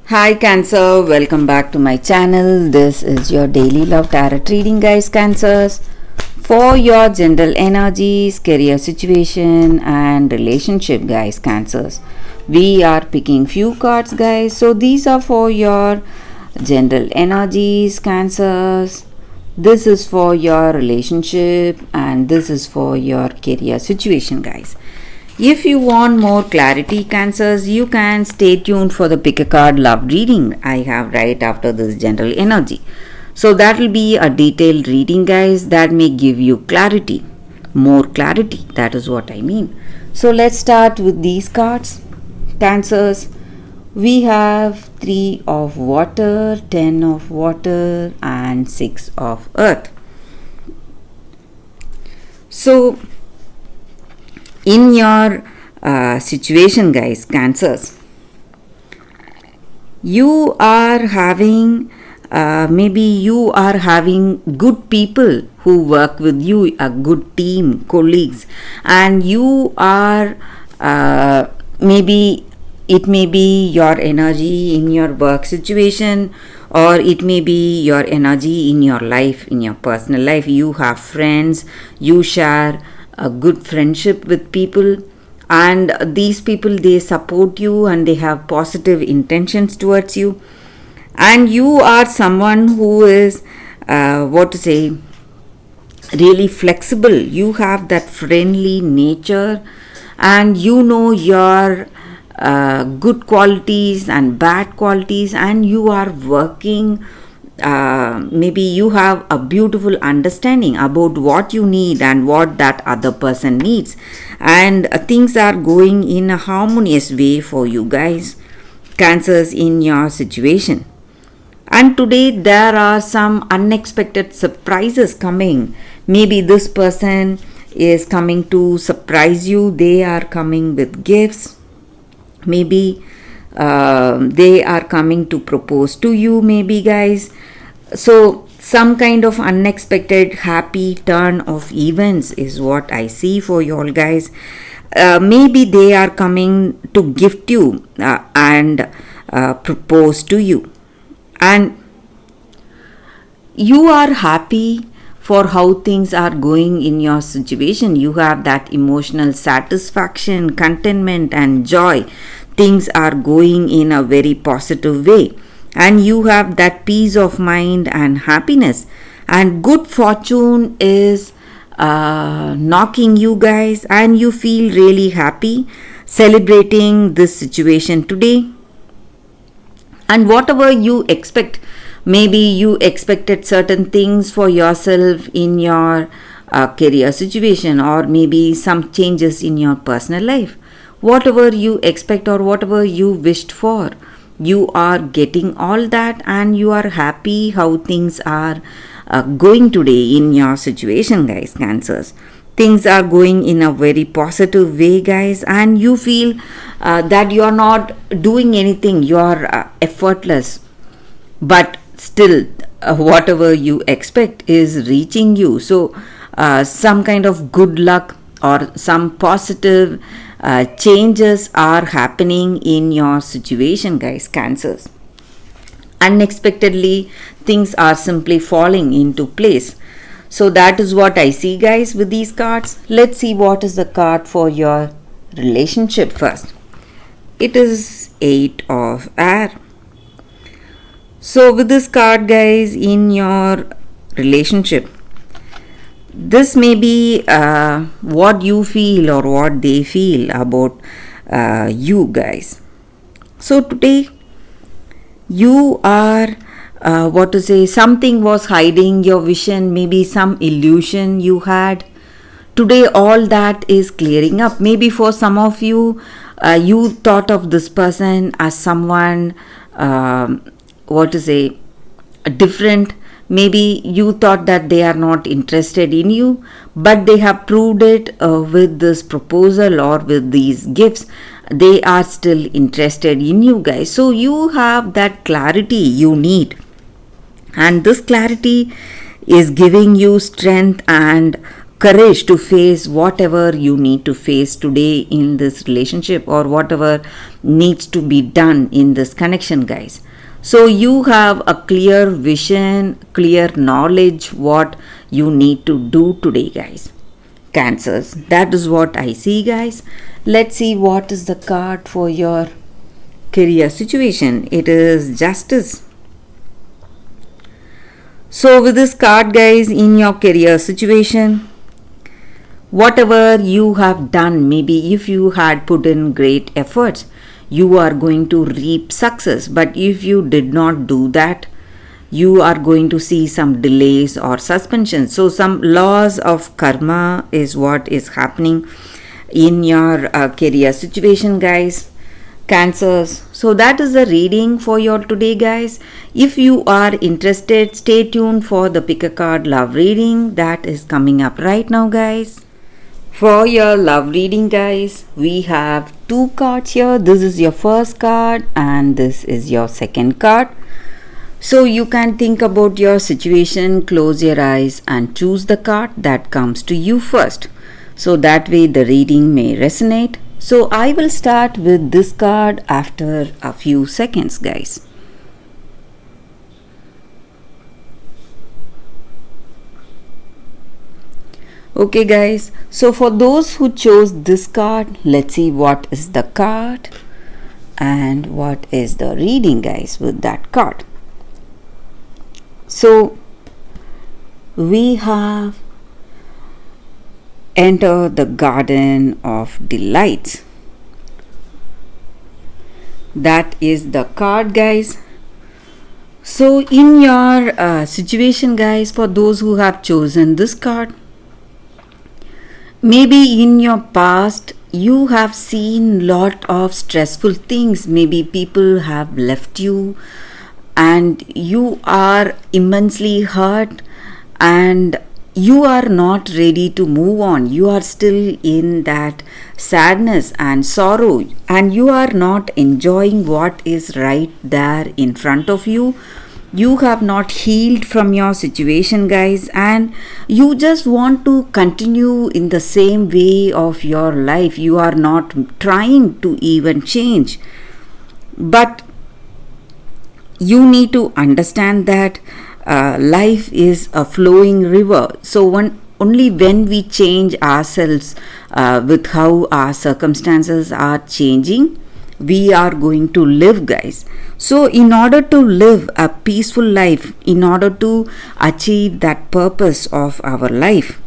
Hi Cancer, welcome back to my channel. This is your daily love tarot reading, guys. Cancers, for your general energies, career situation and relationship, guys. Cancers, we are picking few cards, guys. So these are for your general energies, Cancers. This is for your relationship and this is for your career situation, guys. If you want more clarity, Cancers, you can stay tuned for the pick a card love reading I have right after this general energy. So that will be a detailed reading, guys, that may give you clarity, more clarity. That is what I mean. So let's start with these cards. Cancers, we have 3 of water, 10 of water and 6 of earth. So in your situation, guys, Cancers, you are having maybe you are having good people who work with you, a good team, colleagues, and you are maybe it may be your energy in your work situation, or it may be your energy in your life, in your personal life. You have friends, you share a good friendship with people, and these people, they support you and they have positive intentions towards you, and you are someone who is really flexible. You have that friendly nature and you know your good qualities and bad qualities, and you are working. Maybe you have a beautiful understanding about what you need and what that other person needs, and things are going in a harmonious way for you, guys, Cancers, in your situation. And today there are some unexpected surprises coming. Maybe this person is coming to surprise you. They are coming with gifts. Maybe they are coming to propose to you, maybe, guys. So some kind of unexpected happy turn of events is what I see for you all, guys. Maybe they are coming to gift you and propose to you, and you are happy for how things are going in your situation. You have that emotional satisfaction, contentment and joy. Things are going in a very positive way, and you have that peace of mind and happiness, and good fortune is knocking you, guys, and you feel really happy celebrating this situation today. And whatever you expect, maybe you expected certain things for yourself in your career situation, or maybe some changes in your personal life. Whatever you expect or whatever you wished for, you are getting all that, and you are happy how things are going today in your situation, guys, Cancers. Things are going in a very positive way, guys, and you feel that you are not doing anything. You are effortless, but still whatever you expect is reaching you. So some kind of good luck or some positive changes are happening in your situation, guys, Cancers. Unexpectedly things are simply falling into place. So that is what I see, guys, with these cards. Let's see what is the card for your relationship first. It is 8 of air. So with this card, guys, in your relationship, this may be what you feel or what they feel about you, guys. So today you are something was hiding your vision, maybe some illusion you had. Today all that is clearing up. Maybe for some of you, you thought of this person as someone different. Maybe you thought that they are not interested in you, but they have proved it with this proposal or with these gifts. They are still interested in you, guys. So you have that clarity you need, and this clarity is giving you strength and courage to face whatever you need to face today in this relationship, or whatever needs to be done in this connection, guys. So you have a clear vision, clear knowledge what you need to do today, guys. Cancers, that is what I see, guys. Let's see what is the card for your career situation. It is Justice. So with this card, guys, in your career situation, whatever you have done, maybe if you had put in great efforts, you are going to reap success. But if you did not do that, you are going to see some delays or suspensions. So some laws of karma is what is happening in your career situation, guys. Cancers. So that is the reading for your today, guys. If you are interested, stay tuned for the pick a card love reading that is coming up right now, guys. For your love reading, guys, we have two cards here. This is your first card and this is your second card. So you can think about your situation, close your eyes and choose the card that comes to you first. So that way the reading may resonate. So I will start with this card after a few seconds, guys. Okay, guys, so for those who chose this card, let's see what is the card and what is the reading, guys, with that card. So we have Enter the Garden of Delights. That is the card, guys. So in your situation, guys, for those who have chosen this card, maybe in your past you have seen lot of stressful things. Maybe people have left you and you are immensely hurt and you are not ready to move on. You are still in that sadness and sorrow and you are not enjoying what is right there in front of you. You have not healed from your situation, guys, and you just want to continue in the same way of your life. You are not trying to even change. But you need to understand that life is a flowing river. So only when we change ourselves with how our circumstances are changing, we are going to live, guys. So in order to live a peaceful life, in order to achieve that purpose of our life,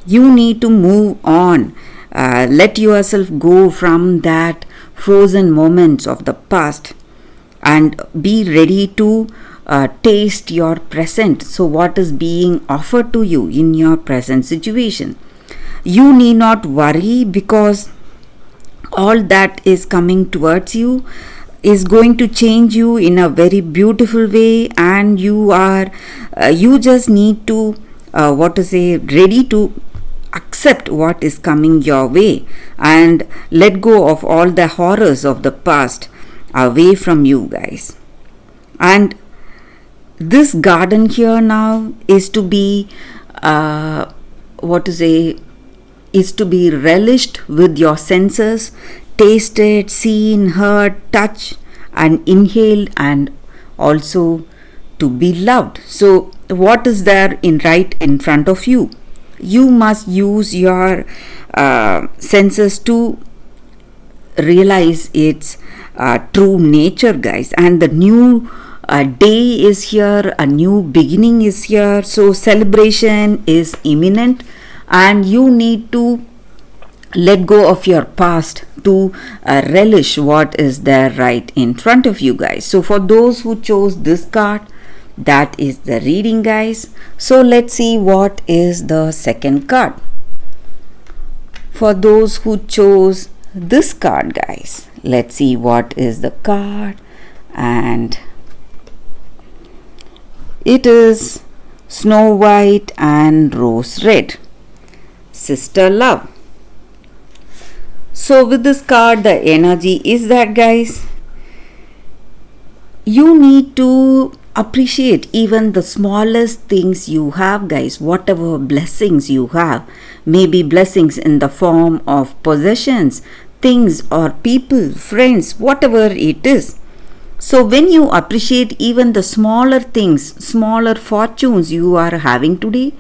you need to move on. Let yourself go from that frozen moments of the past and be ready to taste your present. So what is being offered to you in your present situation? You need not worry, because all that is coming towards you is going to change you in a very beautiful way, and you just need to ready to accept what is coming your way and let go of all the horrors of the past away from you, guys. And this garden here now is to be is to be relished with your senses, tasted, seen, heard, touched and inhaled, and also to be loved. So what is there right in front of you? You must use your senses to realize its true nature, guys. And the new day is here, a new beginning is here. So celebration is imminent and you need to let go of your past to relish what is there right in front of you, guys. So for those who chose this card, that is the reading, guys. So let's see what is the second card. For those who chose this card, guys, let's see what is the card, and it is Snow White and Rose Red, Sister Love. So with this card, the energy is that, guys, you need to appreciate even the smallest things you have, guys. Whatever blessings you have, maybe blessings in the form of possessions, things, or people, friends, whatever it is. So when you appreciate even the smaller things, smaller fortunes you are having today,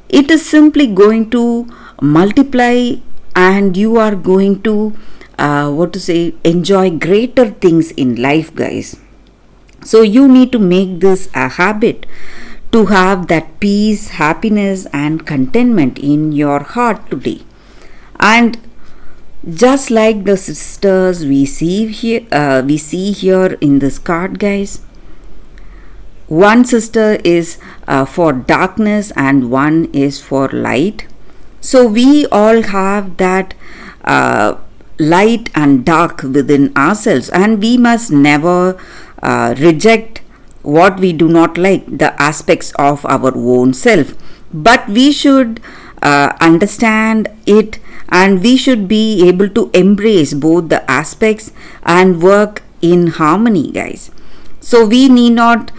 it is simply going to multiply, and you are going to enjoy greater things in life, guys. So you need to make this a habit to have that peace, happiness, and contentment in your heart today. And just like the sisters we see here in this card, guys. One sister is for darkness and one is for light. So we all have that light and dark within ourselves, and we must never reject what we do not like, the aspects of our own self, but we should understand it, and we should be able to embrace both the aspects and work in harmony, guys. So we need not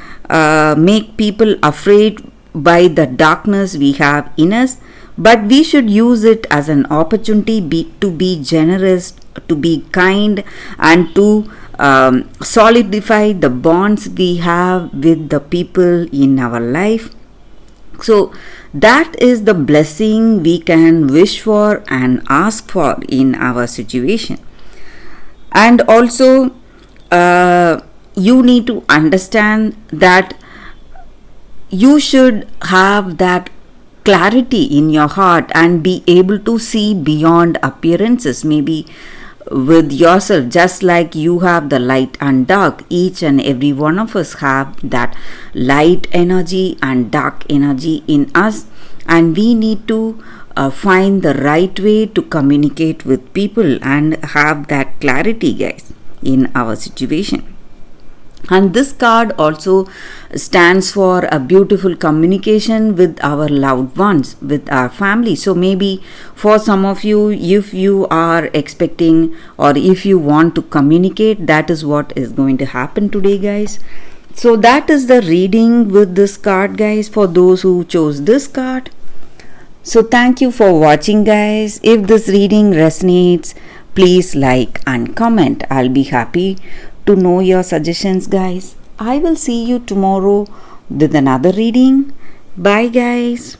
make people afraid by the darkness we have in us, but we should use it as an opportunity to be generous, to be kind, and to solidify the bonds we have with the people in our life. So that is the blessing we can wish for and ask for in our situation. And also you need to understand that you should have that clarity in your heart and be able to see beyond appearances, maybe with yourself. Just like you have the light and dark, each and every one of us have that light energy and dark energy in us, and we need to find the right way to communicate with people and have that clarity, guys, in our situation. And this card also stands for a beautiful communication with our loved ones, with our family. So maybe for some of you, if you are expecting or if you want to communicate, that is what is going to happen today, guys. So that is the reading with this card, guys, for those who chose this card. So thank you for watching, guys. If this reading resonates, please like and comment. I'll be happy to know your suggestions, guys. I will see you tomorrow with another reading. Bye, guys.